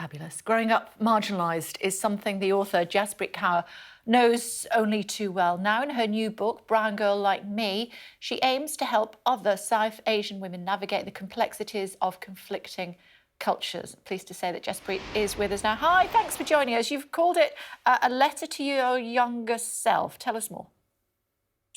Fabulous. Growing up marginalised is something the author Jaspreet Kaur knows only too well. Now in her new book, Brown Girl Like Me, she aims to help other South Asian women navigate the complexities of conflicting cultures. Pleased to say that Jaspreet is with us now. Hi, thanks for joining us. You've called it a letter to your younger self. Tell us more.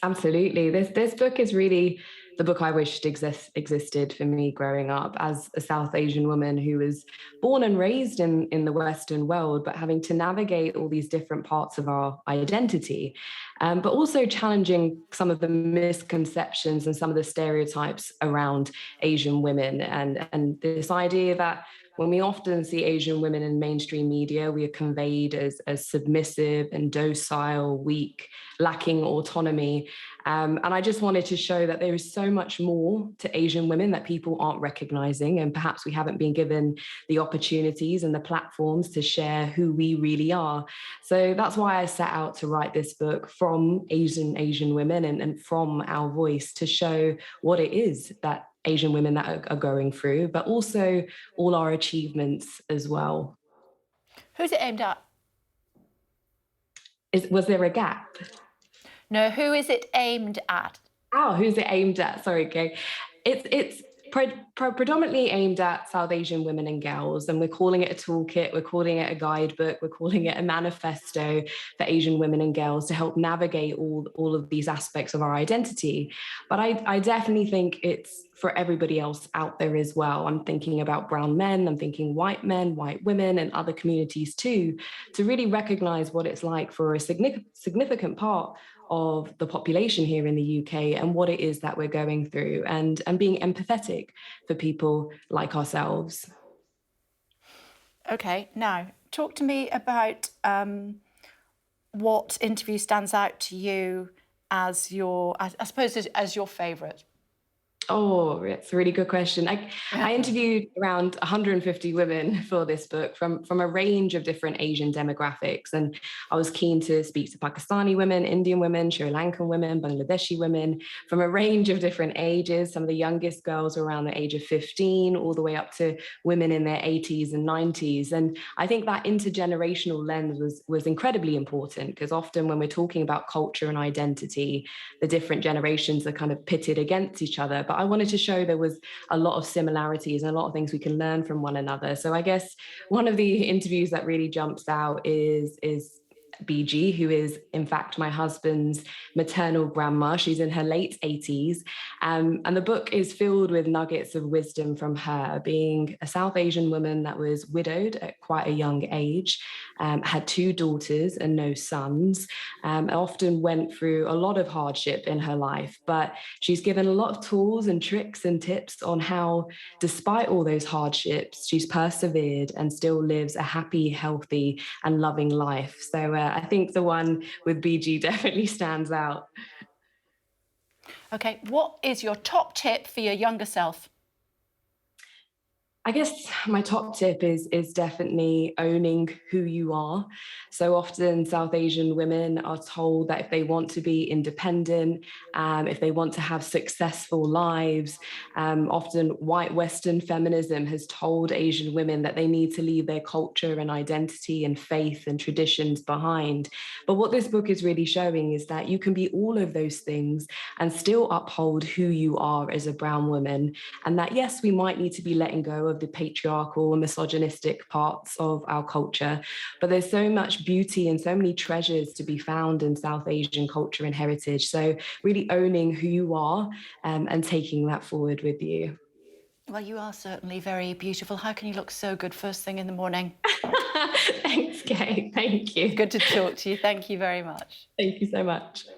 Absolutely. This book is really the book I wished existed for me growing up as a South Asian woman who was born and raised in the Western world, but having to navigate all these different parts of our identity, but also challenging some of the misconceptions and some of the stereotypes around Asian women, and this idea that when we often see Asian women in mainstream media, we are conveyed as submissive and docile, weak, lacking autonomy. And I just wanted to show that there is so much more to Asian women that people aren't recognizing. And perhaps we haven't been given the opportunities and the platforms to share who we really are. So that's why I set out to write this book from Asian women and from our voice to show what it is that Asian women that are going through, but also all our achievements as well. Who's it aimed at? Was there a gap? No, who is it aimed at? Oh, who's it aimed at? Sorry, Kay. It's predominantly aimed at South Asian women and girls, and we're calling it a toolkit, we're calling it a guidebook, we're calling it a manifesto for Asian women and girls to help navigate all of these aspects of our identity. But I definitely think it's for everybody else out there as well. I'm thinking about brown men, I'm thinking white men, white women, and other communities too, to really recognize what it's like for a significant part of the population here in the UK and what it is that we're going through, and being empathetic for people like ourselves. Okay, now talk to me about what interview stands out to you as your, I suppose, as your favourite. Oh, it's a really good question. I interviewed around 150 women for this book from a range of different Asian demographics. And I was keen to speak to Pakistani women, Indian women, Sri Lankan women, Bangladeshi women from a range of different ages. Some of the youngest girls were around the age of 15, all the way up to women in their 80s and 90s. And I think that intergenerational lens was incredibly important, because often when we're talking about culture and identity, the different generations are kind of pitted against each other. But I wanted to show there was a lot of similarities and a lot of things we can learn from one another. So I guess one of the interviews that really jumps out is BG, who is in fact my husband's maternal grandma. She's in her late 80s. And the book is filled with nuggets of wisdom from her, being a South Asian woman that was widowed at quite a young age, had 2 daughters and no sons, often went through a lot of hardship in her life. But she's given a lot of tools and tricks and tips on how, despite all those hardships, she's persevered and still lives a happy, healthy, and loving life. So I think the one with BG definitely stands out. Okay, what is your top tip for your younger self? I guess my top tip is definitely owning who you are. So often South Asian women are told that if they want to be independent, if they want to have successful lives, often white Western feminism has told Asian women that they need to leave their culture and identity and faith and traditions behind. But what this book is really showing is that you can be all of those things and still uphold who you are as a brown woman. And that, yes, we might need to be letting go of the patriarchal and misogynistic parts of our culture, but there's so much beauty and so many treasures to be found in South Asian culture and heritage. So really owning who you are, and taking that forward with you. Well, you are certainly very beautiful. How can you look so good first thing in the morning? Thanks, Kay. Thank you. Good to talk to you. Thank you very much. Thank you so much.